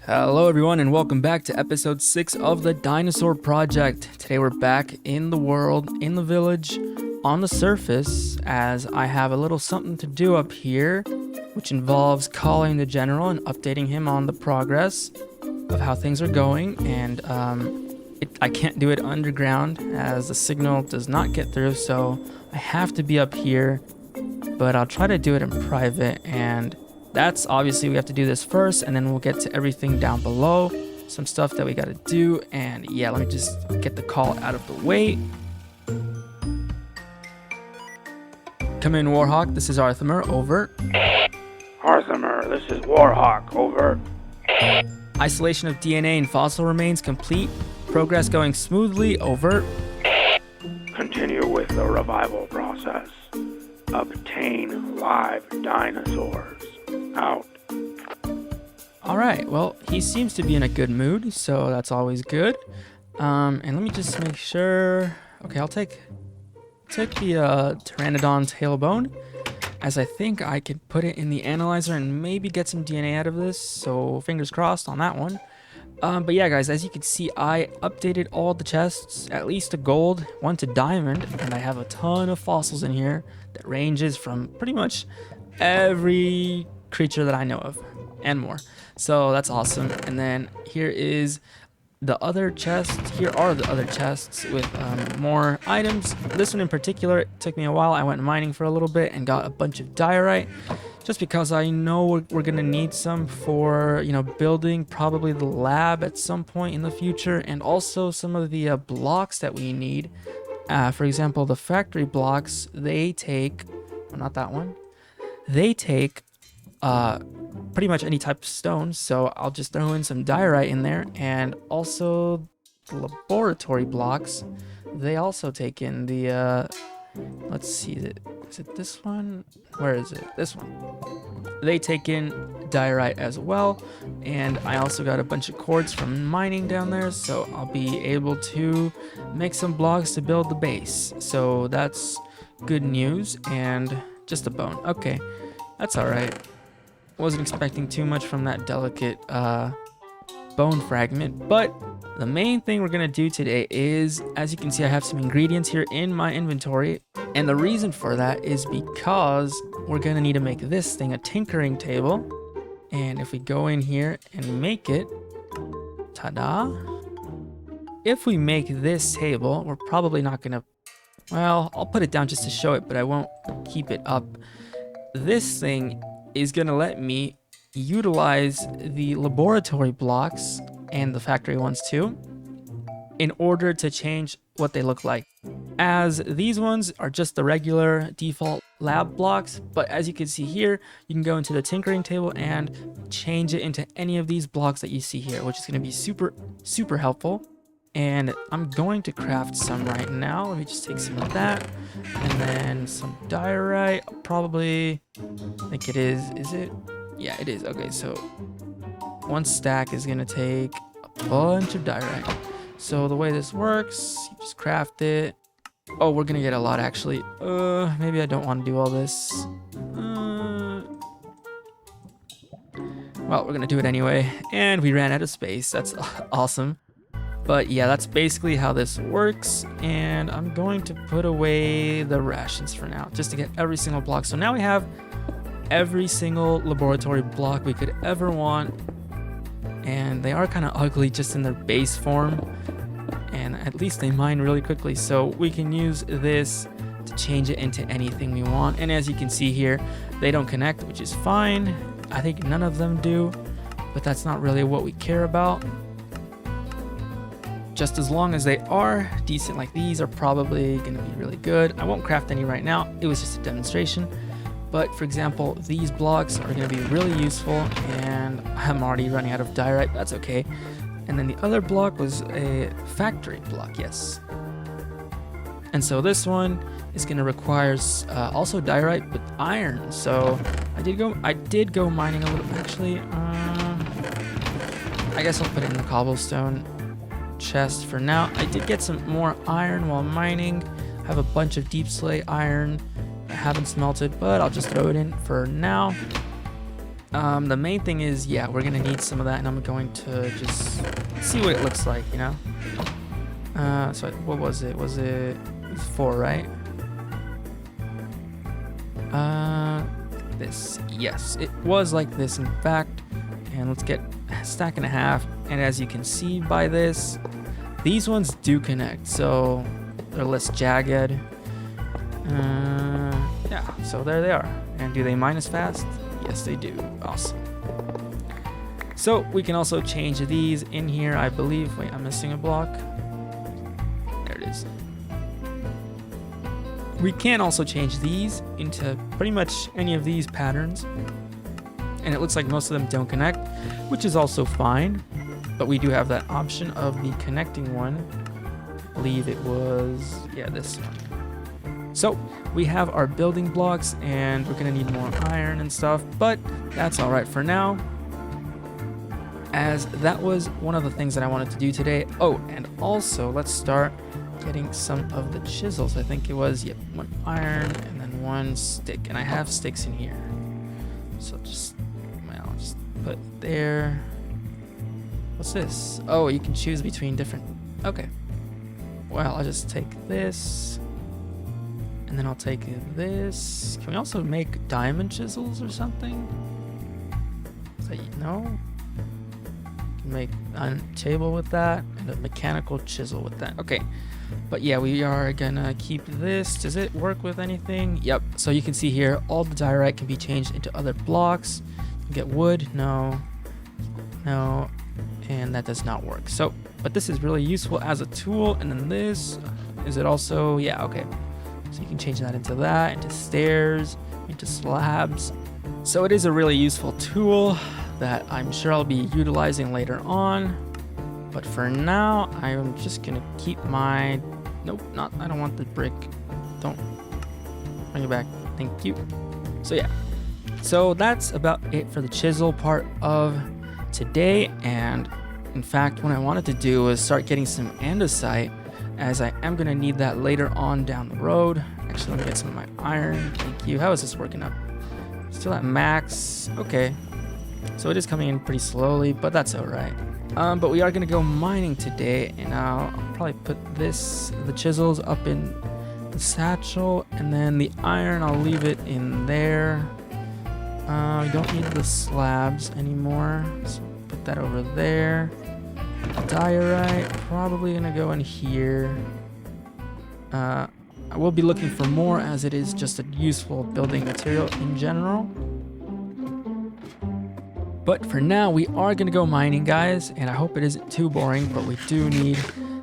Hello everyone and welcome back to episode 6 of the Dinosaur Project. Today we're back in the world, in the village, on the surface, as I have a little something to do up here, which involves calling the general and updating him on the progress of how things are going. And I can't do it underground as the signal does not get through, so I have to be up here, but I'll try to do it in private. And that's obviously we have to do this first, and then we'll get to everything down below, some stuff that we got to do. And yeah, let me just get the call out of the way. Come in, Warhawk. This is Arthumer. Over. Arthumer, this is Warhawk. Over. Isolation of DNA and fossil remains complete. Progress going smoothly. Over. Continue with the revival process. Obtain live dinosaurs. Out. Alright, well, he seems to be in a good mood, so that's always good. And let me just make sure. Okay, I'll take the Pteranodon tailbone, as I think I could put it in the analyzer and maybe get some DNA out of this, so fingers crossed on that one. But yeah, guys, as you can see, I updated all the chests, at least to gold, one to diamond, and I have a ton of fossils in here that ranges from pretty much every creature that I know of and more, so that's awesome. And then here is the other chest. Here are the other chests with more items. This one in particular, it took me a while. I went mining for a little bit and got a bunch of diorite, just because I know we're gonna need some for, you know, building probably the lab at some point in the future, and also some of the blocks that we need. For example, the factory blocks, they take, well, not that one, they take pretty much any type of stone, so I'll just throw in some diorite in there. And also the laboratory blocks, they also take in the let's see, is it this one? Where is it? This one. They take in diorite as well, and I also got a bunch of quartz from mining down there, so I'll be able to make some blocks to build the base. So that's good news. And just a bone. Okay, that's all right. Wasn't expecting too much from that delicate bone fragment, but the main thing we're gonna do today is, as you can see, I have some ingredients here in my inventory, and the reason for that is because we're gonna need to make this thing a tinkering table. And if we go in here and make it, ta-da! If we make this table, we're probably not gonna, well, I'll put it down just to show it, but I won't keep it up. This thing is going to let me utilize the laboratory blocks and the factory ones too, in order to change what they look like. As these ones are just the regular default lab blocks, but as you can see here, you can go into the tinkering table and change it into any of these blocks that you see here, which is going to be super helpful. And I'm going to craft some right now. Let me just take some of that, and then some diorite. Probably, I think it is it? Yeah, it is. Okay, so one stack is gonna take a bunch of diorite. So the way this works, you just craft it. Oh, we're gonna get a lot actually. Maybe I don't want to do all this. Well, we're gonna do it anyway. And we ran out of space. That's awesome. But yeah, that's basically how this works, and I'm going to put away the rations for now, just to get every single block. So now we have every single laboratory block we could ever want, and they are kind of ugly just in their base form, and at least they mine really quickly, so we can use this to change it into anything we want. And as you can see here, they don't connect, which is fine. I think none of them do, but that's not really what we care about. Just as long as they are decent, like these are probably going to be really good. I won't craft any right now. It was just a demonstration. But for example, these blocks are going to be really useful, and I'm already running out of diorite. That's okay. And then the other block was a factory block, yes. And so this one is going to require also diorite with iron. So I did go mining a little. Actually, I guess I'll put it in the cobblestone chest for now. I did get some more iron while mining. I have a bunch of deep slate iron I haven't smelted, but I'll just throw it in for now. The main thing is, yeah, we're gonna need some of that, and I'm going to just see what it looks like, you know? So what was it? Was it 4, right? This, yes, it was like this, in fact. And let's get a stack and a half. And as you can see by this, these ones do connect, so they're less jagged. Yeah, so there they are. And do they mine as fast? Yes, they do. Awesome. So we can also change these in here, I believe. Wait, I'm missing a block. There it is. We can also change these into pretty much any of these patterns. And it looks like most of them don't connect, which is also fine. But we do have that option of the connecting one. I believe it was, yeah, this one. So we have our building blocks, and we're gonna need more iron and stuff, but that's all right for now, as that was one of the things that I wanted to do today. Oh, and also let's start getting some of the chisels. I think it was, yep, 1 iron and then 1 stick, and I have sticks in here. So just, well, just put it there. What's this? Oh, you can choose between different, okay. Well, I'll just take this, and then I'll take this. Can we also make diamond chisels or something? Is that, no? Can make a table with that, and a mechanical chisel with that. Okay. But yeah, we are gonna keep this. Does it work with anything? Yep. So you can see here, all the diorite can be changed into other blocks. You get wood, no, no, and that does not work. So, but this is really useful as a tool. And then this, is it also, yeah, okay. So you can change that into stairs, into slabs. So it is a really useful tool that I'm sure I'll be utilizing later on. But for now, I'm just gonna keep my, nope, not, I don't want the brick. Don't, bring it back, thank you. So yeah, so that's about it for the chisel part of today. And in fact, what I wanted to do was start getting some andesite, as I am gonna need that later on down the road. Actually, let me get some of my iron, thank you. How is this working up? Still at max, okay. So it is coming in pretty slowly, but that's all right. But we are going to go mining today, and I'll probably put the chisels up in the satchel, and then the iron, I'll leave it in there. We don't need the slabs anymore, so put that over there. Diorite, probably going to go in here. I will be looking for more, as it is just a useful building material in general. But for now, we are going to go mining, guys, and I hope it isn't too boring, but we do need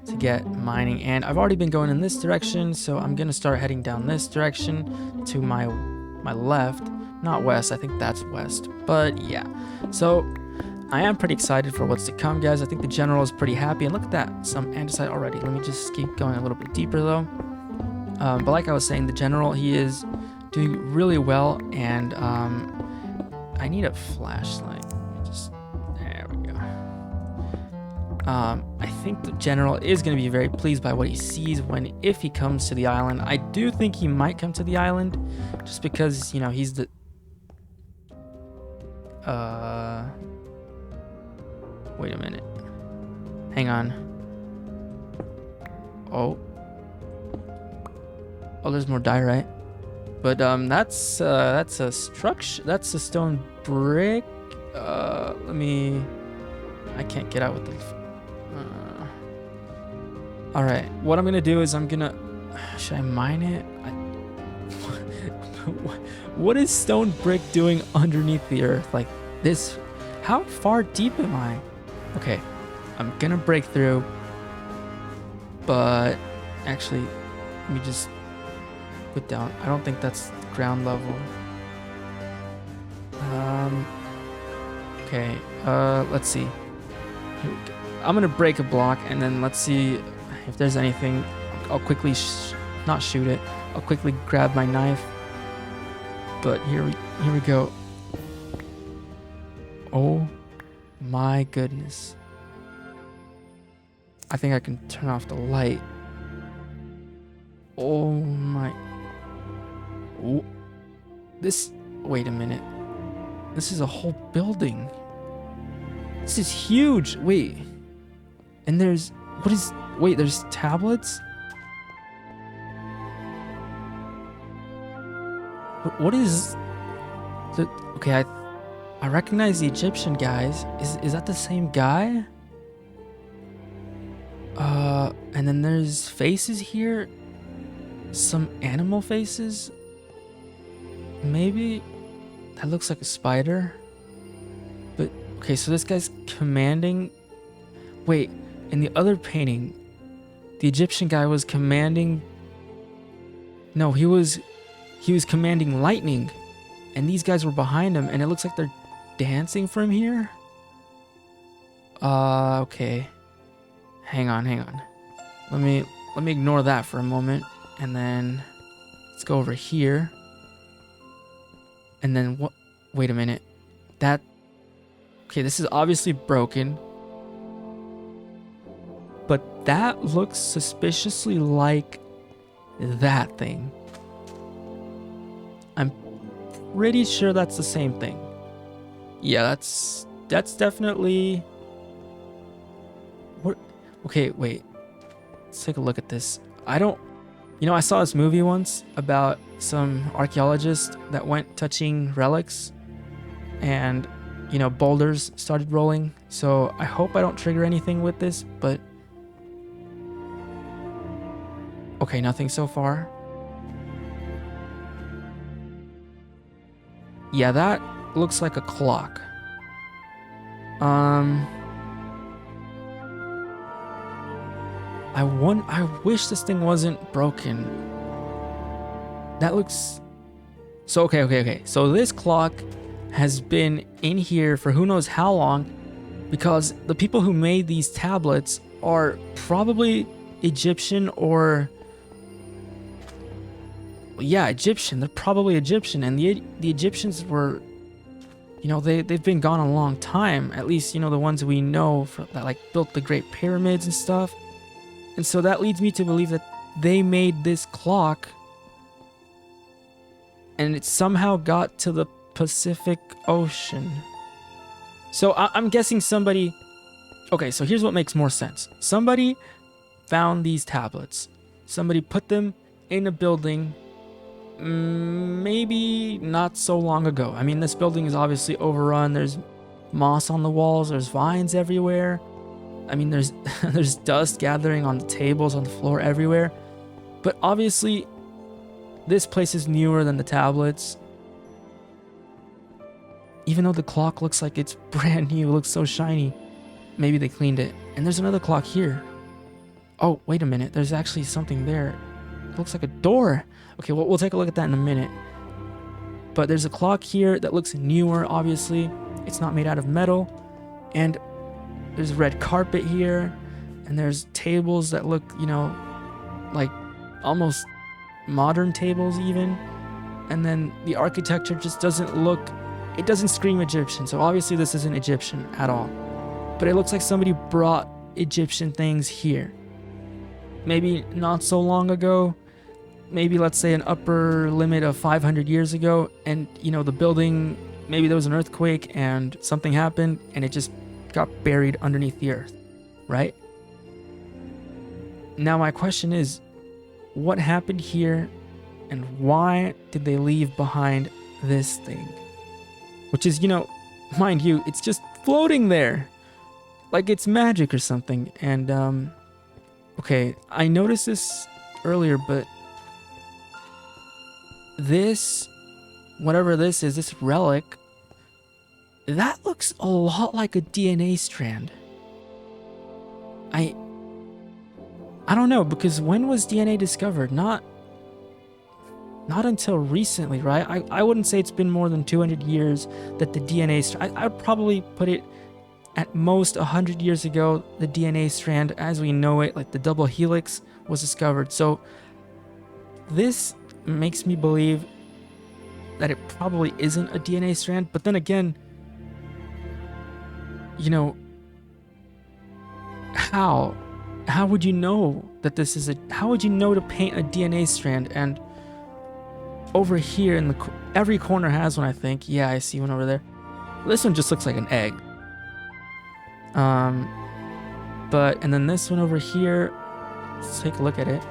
to get mining. And I've already been going in this direction, so I'm going to start heading down this direction to my left. Not west, I think that's west, but yeah. So I am pretty excited for what's to come, guys. I think the general is pretty happy, and look at that, some andesite already. Let me just keep going a little bit deeper, though. But like I was saying, the general, he is doing really well, and I need a flashlight. There we go. I think the general is going to be very pleased by what he sees if he comes to the island. I do think he might come to the island, just because, you know, he's the... Wait a minute. Hang on. Oh, there's more diorite. But that's a structure. That's a stone brick. I can't get out with the. All right. What I'm gonna do is should I mine it? What is stone brick doing underneath the earth like this? How far deep am I? Okay, I'm gonna break through. But actually, let me just put down. I don't think that's ground level. Okay, let's see. Here we go. I'm gonna break a block, and then let's see if there's anything. I'll quickly not shoot it. I'll quickly grab my knife. But here we go. Oh my goodness. I think I can turn off the light. Oh my. Oh. Wait a minute. This is a whole building. This is huge. Wait. And there's... What is... Wait, there's tablets? What is... Okay, I recognize the Egyptian guys. Is that the same guy? And then there's faces here. Some animal faces. Maybe that looks like a spider. But okay, so this guy's commanding. Wait, in the other painting, the Egyptian guy was commanding. No, he was commanding lightning, and these guys were behind him, and it looks like they're dancing from here. Okay. Hang on. Let me ignore that for a moment, and then let's go over here. And then what? Wait a minute. Okay, this is obviously broken. But that looks suspiciously like that thing. I'm pretty sure that's the same thing. Yeah, that's definitely... What? Okay, wait. Let's take a look at this. I saw this movie once about some archaeologists that went touching relics and, boulders started rolling. So I hope I don't trigger anything with this, but... Okay, nothing so far. Yeah, that looks like a clock. I wish this thing wasn't broken. That looks... So, okay. So this clock has been in here for who knows how long, because the people who made these tablets are probably Egyptian or... Yeah, Egyptian. They're probably Egyptian, and the Egyptians were... they've been gone a long time. At least, the ones we know that built the Great Pyramids and stuff. And so that leads me to believe that they made this clock and it somehow got to the Pacific Ocean. So I'm guessing somebody... Okay, so here's what makes more sense. Somebody found these tablets. Somebody put them in a building maybe not so long ago. I mean, this building is obviously overrun. There's moss on the walls. There's vines everywhere. I mean, there's dust gathering on the tables, on the floor, everywhere. But obviously, this place is newer than the tablets. Even though the clock looks like it's brand new, it looks so shiny. Maybe they cleaned it. And there's another clock here. Oh, wait a minute. There's actually something there. It looks like a door. Okay, we'll take a look at that in a minute. But there's a clock here that looks newer, obviously. It's not made out of metal. And there's red carpet here, and there's tables that look, like almost modern tables even. And then the architecture just doesn't scream Egyptian. So obviously this isn't Egyptian at all. But it looks like somebody brought Egyptian things here. Maybe not so long ago. Maybe let's say an upper limit of 500 years ago. And, the building, maybe there was an earthquake and something happened and it just got buried underneath the earth, right? Now my question is, what happened here and why did they leave behind this thing? Which is, mind you, it's just floating there. Like it's magic or something. And, okay, I noticed this earlier, but this, whatever this is, this relic, that looks a lot like a DNA strand. I don't know, because when was DNA discovered? Not until recently, right? I wouldn't say it's been more than 200 years that the DNA strand... I'd probably put it at most 100 years ago, the DNA strand as we know it, like the double helix, was discovered. So this makes me believe that it probably isn't a DNA strand. But then again, how would you know that this is how would you know to paint a DNA strand? And over here in every corner has one, I think. Yeah, I see one over there. This one just looks like an egg. And then this one over here, let's take a look at it.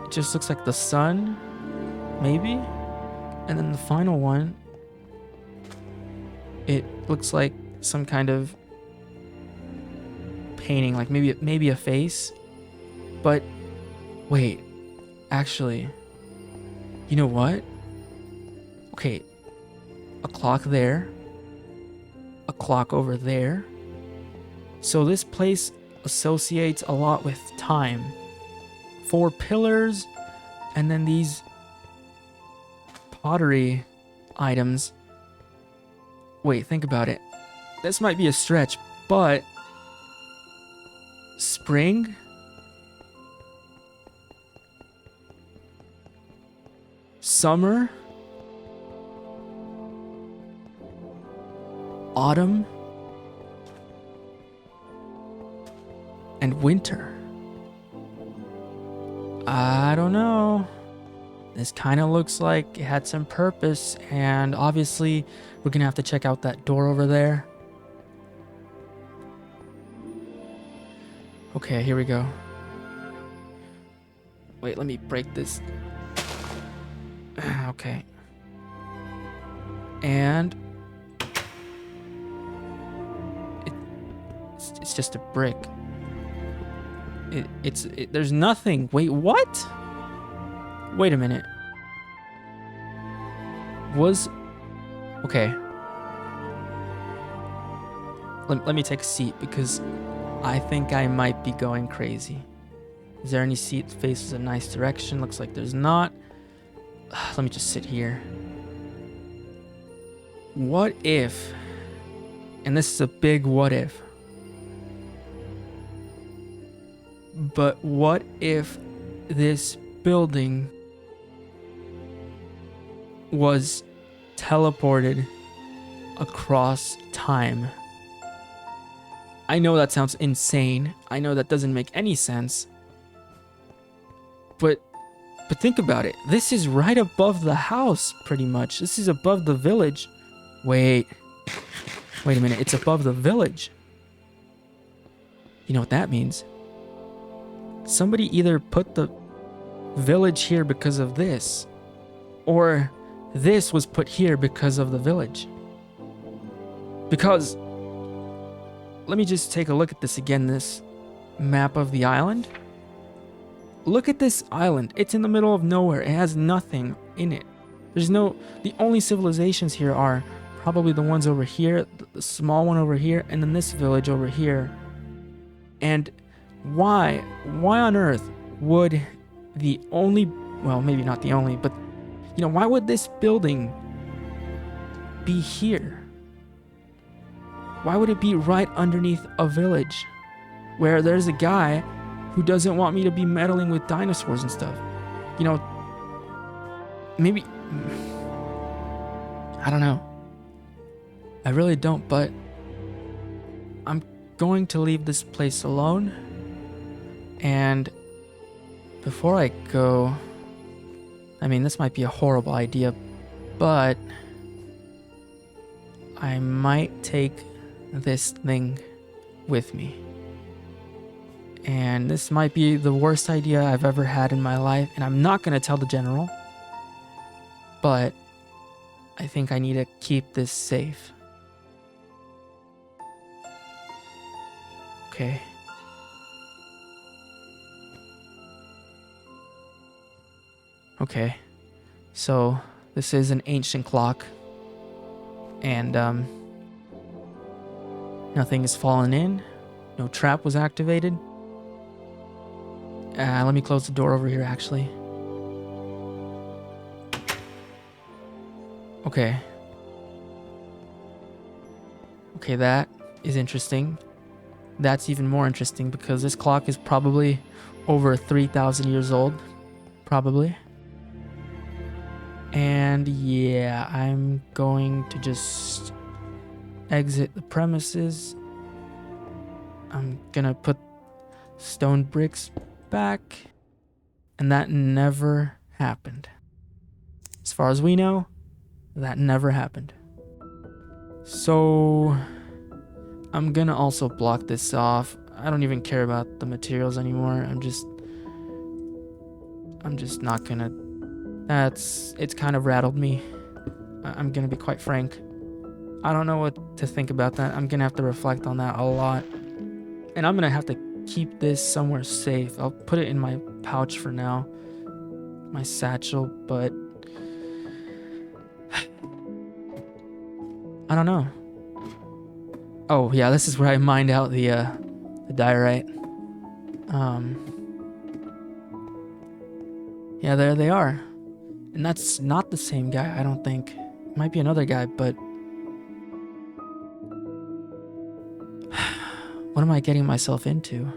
It just looks like the sun, maybe. And then the final one, it looks like some kind of painting, like maybe a face. But wait, actually, you know what? Okay, a clock there, a clock over there. So this place associates a lot with time. 4 pillars, and then these pottery items. Wait, think about it. This might be a stretch, but spring? Summer? Autumn? And winter? I don't know. This kind of looks like it had some purpose, and obviously we're gonna have to check out that door over there. Okay, here we go. Wait, let me break this. Okay. And it's just a brick. There's nothing. Wait, what? Wait a minute. Okay. Let me take a seat because I think I might be going crazy. Is there any seat that faces a nice direction? Looks like there's not. Let me just sit here. What if, and this is a big what if, but what if this building was teleported across time? I know that sounds insane. I know that doesn't make any sense. But think about it. This is right above the house, pretty much. This is above the village. Wait a minute. It's above the village. You know what that means? Somebody either put the village here because of this, or this was put here because of the village. Because, let me just take a look at this again, this map of the island. Look at this island. It's in the middle of nowhere. It has nothing in it. The only civilizations here are probably the ones over here, the small one over here, and then this village over here. And why on earth would the only, well, maybe not the only, but, why would this building be here? Why would it be right underneath a village where there's a guy who doesn't want me to be meddling with dinosaurs and stuff? Maybe, I don't know. I really don't, but I'm going to leave this place alone. And before I go, this might be a horrible idea, but I might take this thing with me. And this might be the worst idea I've ever had in my life, and I'm not going to tell the general, but I think I need to keep this safe. Okay. Okay. So, this is an ancient clock. And, nothing has fallen in. No trap was activated. Let me close the door over here, actually. Okay. Okay, that is interesting. That's even more interesting because this clock is probably over 3,000 years old. Probably. And yeah, I'm going to just exit the premises. I'm gonna put stone bricks back. And that never happened. As far as we know, that never happened. So I'm gonna also block this off. I don't even care about the materials anymore. I'm just not gonna. It's kind of rattled me. I'm gonna be quite frank. I don't know what to think about that. I'm gonna have to reflect on that a lot. And I'm gonna have to keep this somewhere safe. I'll put it in my pouch for now. My satchel, but I don't know. Oh yeah, this is where I mined out the diorite. Yeah, there they are. And that's not the same guy, I don't think. It might be another guy, but what am I getting myself into?